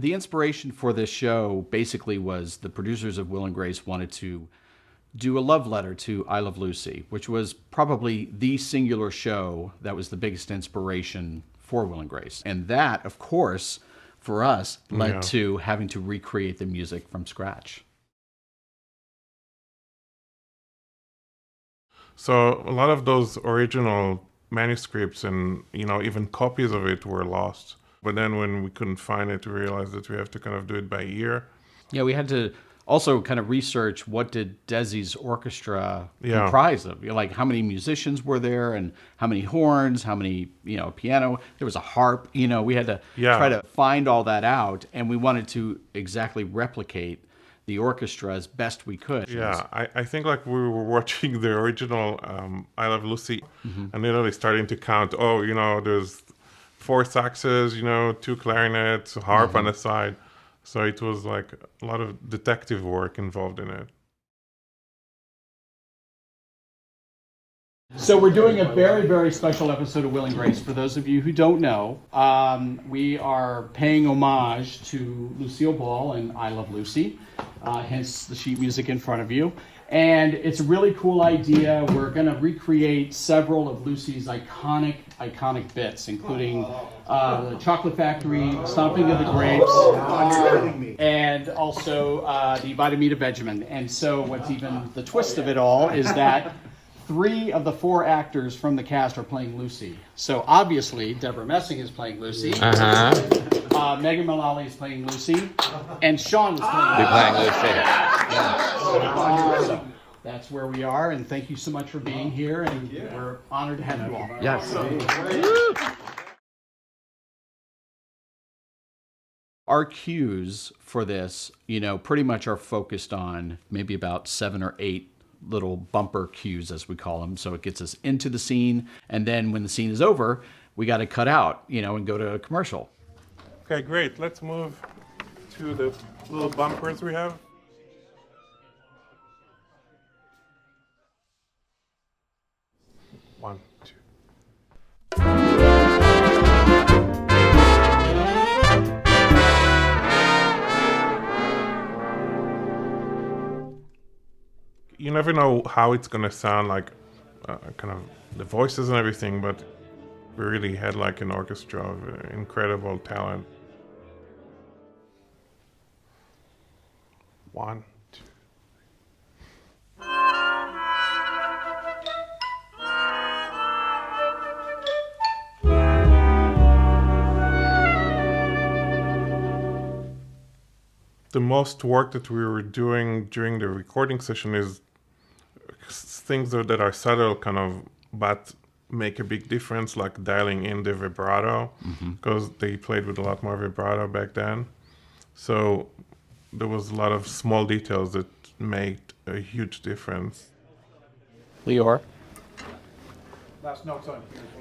The inspiration for this show basically was the producers of Will and Grace wanted to do a love letter to I Love Lucy, which was probably the singular show that was the biggest inspiration for Will and Grace. And that, of course, for us, led to having to recreate the music from scratch. So a lot of those original manuscripts and, even copies of it were lost. But then when we couldn't find it, we realized that we have to kind of do it by ear. Yeah, we had to also kind of research what did Desi's orchestra comprise of. Like how many musicians were there and how many horns, how many, piano. There was a harp. We had to try to find all that out, and we wanted to exactly replicate the orchestra as best we could. Yeah, I think like we were watching the original I Love Lucy and literally starting to count, there's 4 saxes, 2 clarinets, a harp on the side. So it was like a lot of detective work involved in it. So we're doing a very, very special episode of Will and Grace. For those of you who don't know, we are paying homage to Lucille Ball and I Love Lucy, hence the sheet music in front of you. And it's a really cool idea. We're going to recreate several of Lucy's iconic bits, including the Chocolate Factory, Stomping of the Grapes, and also the Vitamin Benjamin. And so what's even the twist of it all is that 3 of the 4 actors from the cast are playing Lucy. So obviously, Deborah Messing is playing Lucy. Megan Mullally is playing Lucy. And Sean is playing Lucy. So that's where we are, and thank you so much for being here, and we're honored to have you all. Yes. Our cues for this, pretty much are focused on maybe about 7 or 8 little bumper cues, as we call them. So it gets us into the scene, and then when the scene is over, we got to cut out, and go to a commercial. Okay, great. Let's move to the little bumpers we have. One, two. You never know how it's going to sound, like kind of the voices and everything, but we really had like an orchestra of incredible talent. One, two. The most work that we were doing during the recording session is things that are subtle, kind of, but make a big difference, like dialing in the vibrato, because they played with a lot more vibrato back then. So there was a lot of small details that made a huge difference. Lior,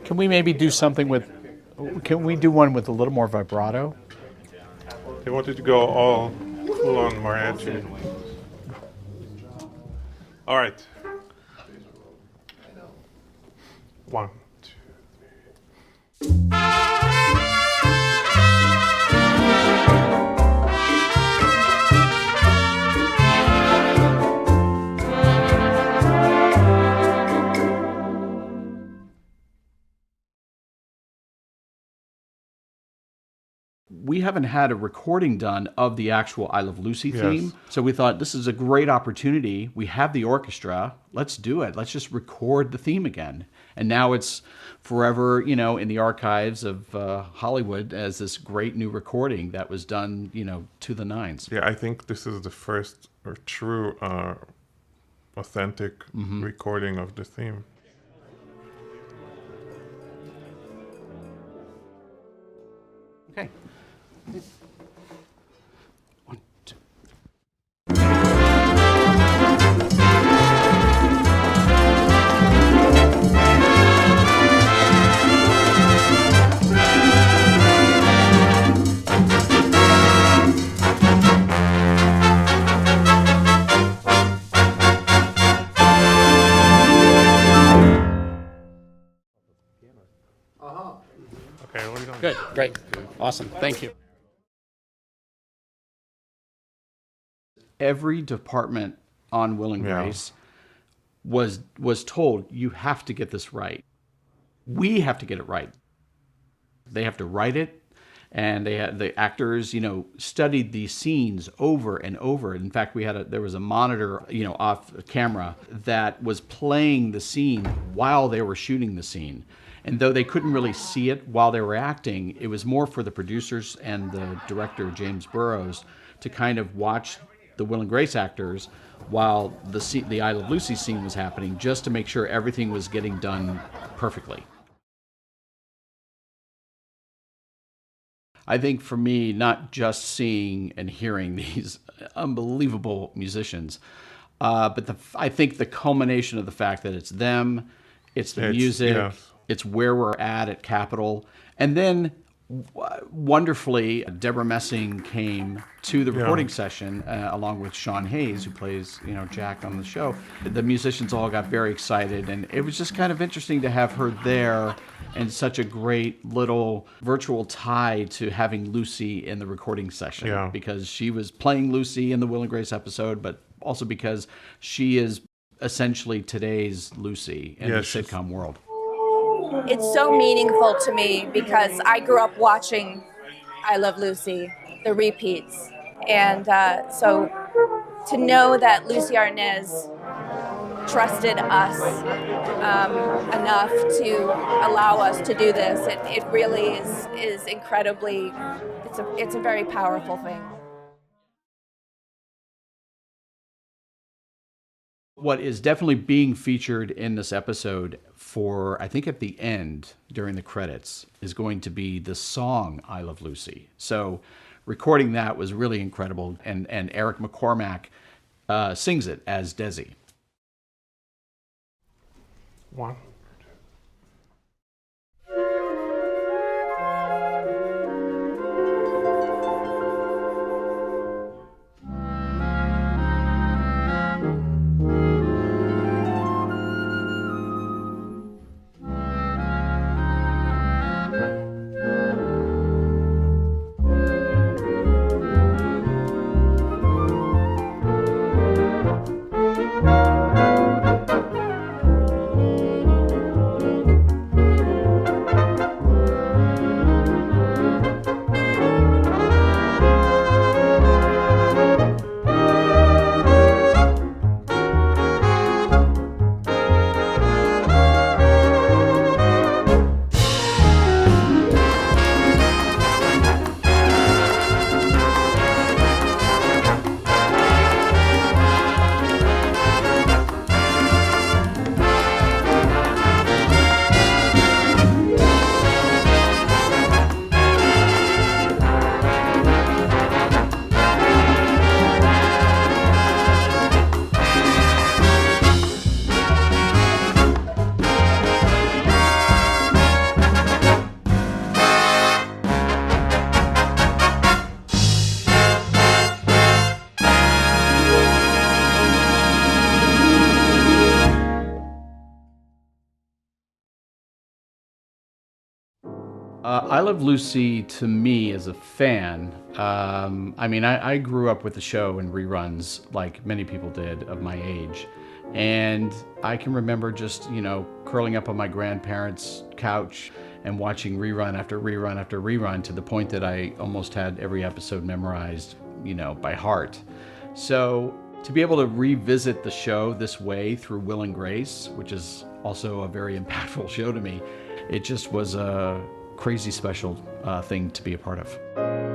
can we maybe do something with? Can we do one with a little more vibrato? They wanted to go all full on mariachi. All right. 1, 2, 3. We haven't had a recording done of the actual I Love Lucy theme. So we thought this is a great opportunity. We have the orchestra. Let's do it. Let's just record the theme again. And now it's forever, in the archives of Hollywood as this great new recording that was done, to the nines. Yeah, I think this is the first or true authentic recording of the theme. Okay. 1, 2. Okay, what are you doing? Good, great, awesome, thank you. every department on Will and Yeah. Grace was told, you have to get this right. We have to get it right. They have to write it, and the actors, studied these scenes over and over. In fact, there was a monitor, off camera that was playing the scene while they were shooting the scene. And though they couldn't really see it while they were acting, it was more for the producers and the director, James Burrows, to kind of watch the Will and Grace actors while the I Love Lucy scene was happening, just to make sure everything was getting done perfectly. I think for me, not just seeing and hearing these unbelievable musicians, but I think the culmination of the fact that it's them, it's the music, yes. it's where we're at Capitol, and then wonderfully, Deborah Messing came to the recording session along with Sean Hayes, who plays Jack on the show. The musicians all got very excited, and it was just kind of interesting to have her there, and such a great little virtual tie to having Lucy in the recording session, because she was playing Lucy in the Will and Grace episode, but also because she is essentially today's Lucy in the sitcom world. It's so meaningful to me because I grew up watching I Love Lucy, the repeats. And so to know that Lucy Arnaz trusted us enough to allow us to do this, it really is incredibly, it's a very powerful thing. What is definitely being featured in this episode for, I think at the end, during the credits, is going to be the song I Love Lucy. So recording that was really incredible. And Eric McCormack sings it as Desi. One. I Love Lucy, to me, as a fan, I grew up with the show and reruns like many people did of my age. And I can remember just, curling up on my grandparents' couch and watching rerun after rerun after rerun, to the point that I almost had every episode memorized, by heart. So to be able to revisit the show this way through Will and Grace, which is also a very impactful show to me, it just was a crazy special thing to be a part of.